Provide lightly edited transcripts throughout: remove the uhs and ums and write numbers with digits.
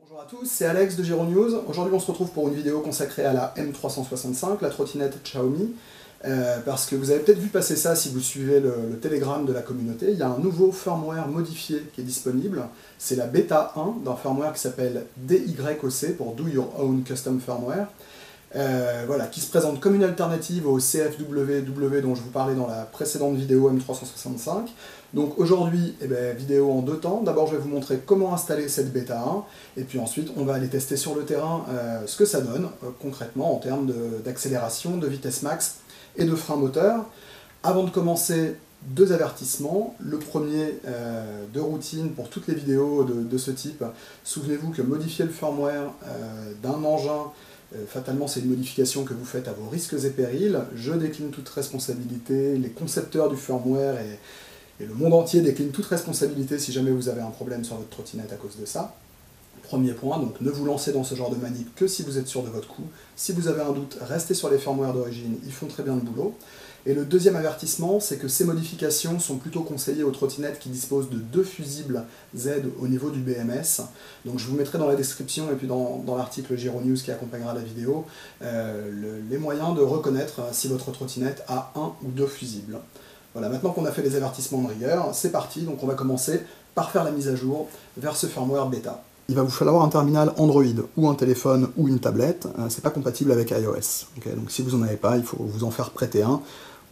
Bonjour à tous, c'est Alex de Giro News. Aujourd'hui on se retrouve pour une vidéo consacrée à la M365, la trottinette Xiaomi. Parce que vous avez peut-être vu passer ça si vous suivez le Telegram de la communauté. Il y a un nouveau firmware modifié qui est disponible. C'est la bêta 1 d'un firmware qui s'appelle DYOC pour Do Your Own Custom Firmware. Voilà, qui se présente comme une alternative au CFWW dont je vous parlais dans la précédente vidéo M365. Donc aujourd'hui, vidéo en deux temps. D'abord, je vais vous montrer comment installer cette bêta 1, et puis ensuite, on va aller tester sur le terrain ce que ça donne concrètement en termes d'accélération, de vitesse max et de frein moteur. Avant de commencer, deux avertissements. Le premier de routine pour toutes les vidéos de ce type. Souvenez-vous que modifier le firmware d'un engin, fatalement, c'est une modification que vous faites à vos risques et périls. Je décline toute responsabilité, les concepteurs du firmware et le monde entier décline toute responsabilité si jamais vous avez un problème sur votre trottinette à cause de ça. Premier point, donc ne vous lancez dans ce genre de manip que si vous êtes sûr de votre coup. Si vous avez un doute, restez sur les firmwares d'origine, ils font très bien le boulot. Et le deuxième avertissement, c'est que ces modifications sont plutôt conseillées aux trottinettes qui disposent de deux fusibles Z au niveau du BMS. Donc je vous mettrai dans la description et puis dans l'article Giro News qui accompagnera la vidéo les moyens de reconnaître si votre trottinette a un ou deux fusibles. Voilà, maintenant qu'on a fait les avertissements de rigueur, c'est parti. Donc on va commencer par faire la mise à jour vers ce firmware bêta. Il va vous falloir un terminal Android ou un téléphone ou une tablette. C'est pas compatible avec iOS. Okay, donc si vous n'en avez pas, il faut vous en faire prêter un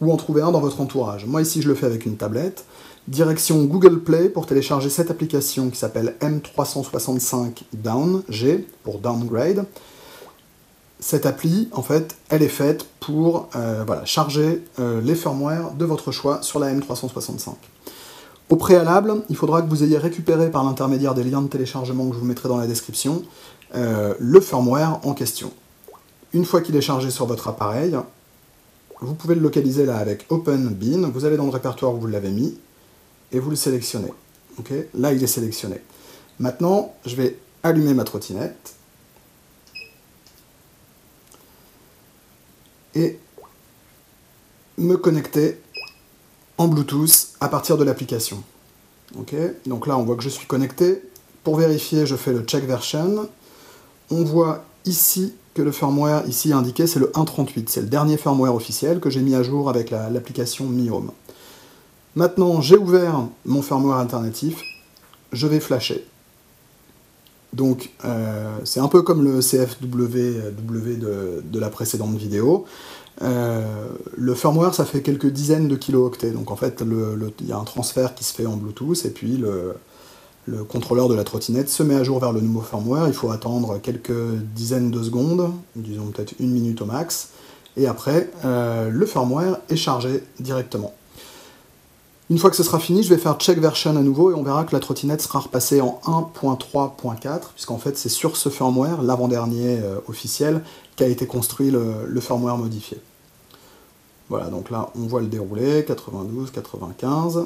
ou en trouver un dans votre entourage. Moi ici je le fais avec une tablette. Direction Google Play pour télécharger cette application qui s'appelle M365 Down, G pour Downgrade. Cette appli, en fait, elle est faite pour charger les firmwares de votre choix sur la M365. Au préalable, il faudra que vous ayez récupéré par l'intermédiaire des liens de téléchargement que je vous mettrai dans la description, le firmware en question. Une fois qu'il est chargé sur votre appareil, vous pouvez le localiser là avec Open Bin, vous allez dans le répertoire où vous l'avez mis, et vous le sélectionnez. Okay, là, il est sélectionné. Maintenant, je vais allumer ma trottinette, et me connecter en Bluetooth à partir de l'application. Okay, donc là, on voit que je suis connecté. Pour vérifier, je fais le check version. On voit ici que le firmware ici indiqué, c'est le 1.38. C'est le dernier firmware officiel que j'ai mis à jour avec l'application Mi Home. Maintenant, j'ai ouvert mon firmware alternatif. Je vais flasher. Donc, c'est un peu comme le CFWW de la précédente vidéo. Le firmware, ça fait quelques dizaines de kilooctets. Donc, en fait, il y a un transfert qui se fait en Bluetooth, et puis le contrôleur de la trottinette se met à jour vers le nouveau firmware. Il faut attendre quelques dizaines de secondes, disons peut-être une minute au max, et après, le firmware est chargé directement. Une fois que ce sera fini, je vais faire check version à nouveau et on verra que la trottinette sera repassée en 1.3.4, puisqu'en fait c'est sur ce firmware, l'avant-dernier officiel, qu'a été construit le firmware modifié. Voilà, donc là on voit le déroulé, 92, 95,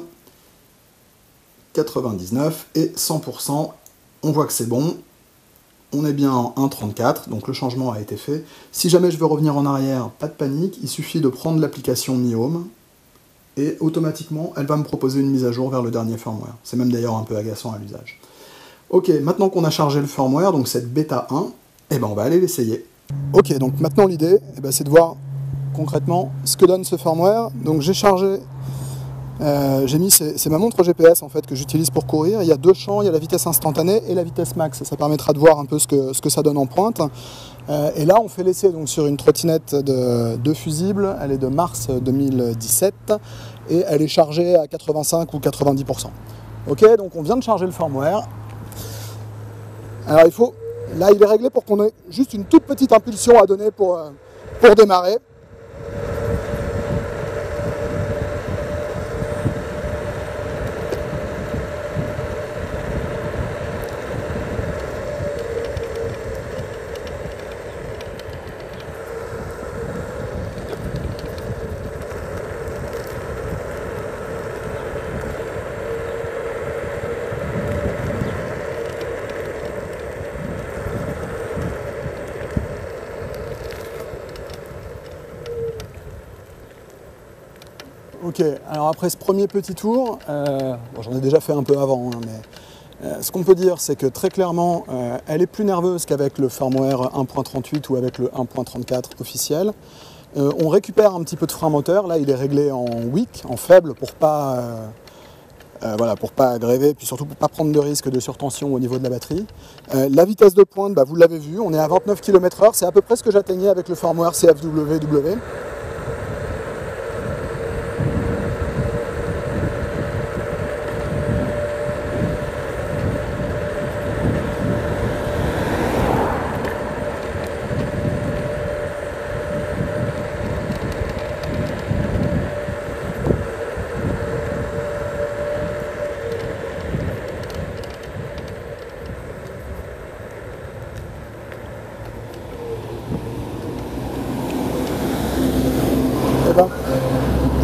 99 et 100%. On voit que c'est bon, on est bien en 1.34, donc le changement a été fait. Si jamais je veux revenir en arrière, pas de panique, il suffit de prendre l'application Mi Home, et automatiquement, elle va me proposer une mise à jour vers le dernier firmware. C'est même d'ailleurs un peu agaçant à l'usage. Ok, maintenant qu'on a chargé le firmware, donc cette bêta 1, on va aller l'essayer. Ok, donc maintenant l'idée, c'est de voir concrètement ce que donne ce firmware. Donc j'ai chargé, j'ai mis, c'est ma montre GPS en fait que j'utilise pour courir. Il y a deux champs, il y a la vitesse instantanée et la vitesse max. Ça permettra de voir un peu ce que ça donne en pointe. Et là, on fait l'essai donc sur une trottinette de fusible. Elle est de mars 2017 et elle est chargée à 85 ou 90%. Ok, donc on vient de charger le firmware. Alors là, il est réglé pour qu'on ait juste une toute petite impulsion à donner pour démarrer. Ok, alors après ce premier petit tour, j'en ai déjà fait un peu avant, hein, mais Ce qu'on peut dire, c'est que très clairement, elle est plus nerveuse qu'avec le firmware 1.38 ou avec le 1.34 officiel. On récupère un petit peu de frein moteur, là il est réglé en weak, en faible, pour pas, pour pas gréver, puis surtout pour pas prendre de risque de surtension au niveau de la batterie. La vitesse de pointe, vous l'avez vu, on est à 29 km/h, c'est à peu près ce que j'atteignais avec le firmware CFWW.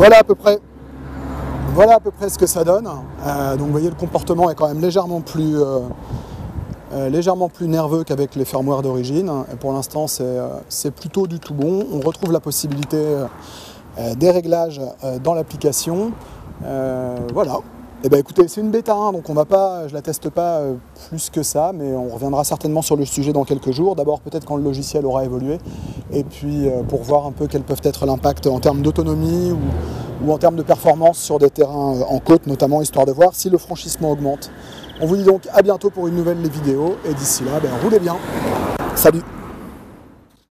Voilà à peu près ce que ça donne. Donc vous voyez, le comportement est quand même légèrement plus nerveux qu'avec les firmwares d'origine. Et pour l'instant, c'est plutôt du tout bon. On retrouve la possibilité des réglages dans l'application. Voilà. Et écoutez, c'est une bêta 1, donc je la teste pas plus que ça, mais on reviendra certainement sur le sujet dans quelques jours. D'abord peut-être quand le logiciel aura évolué, et puis pour voir un peu quels peuvent être l'impact en termes d'autonomie ou en termes de performance sur des terrains en côte notamment, histoire de voir si le franchissement augmente. On vous dit donc à bientôt pour une nouvelle vidéo, et d'ici là, roulez bien. Salut!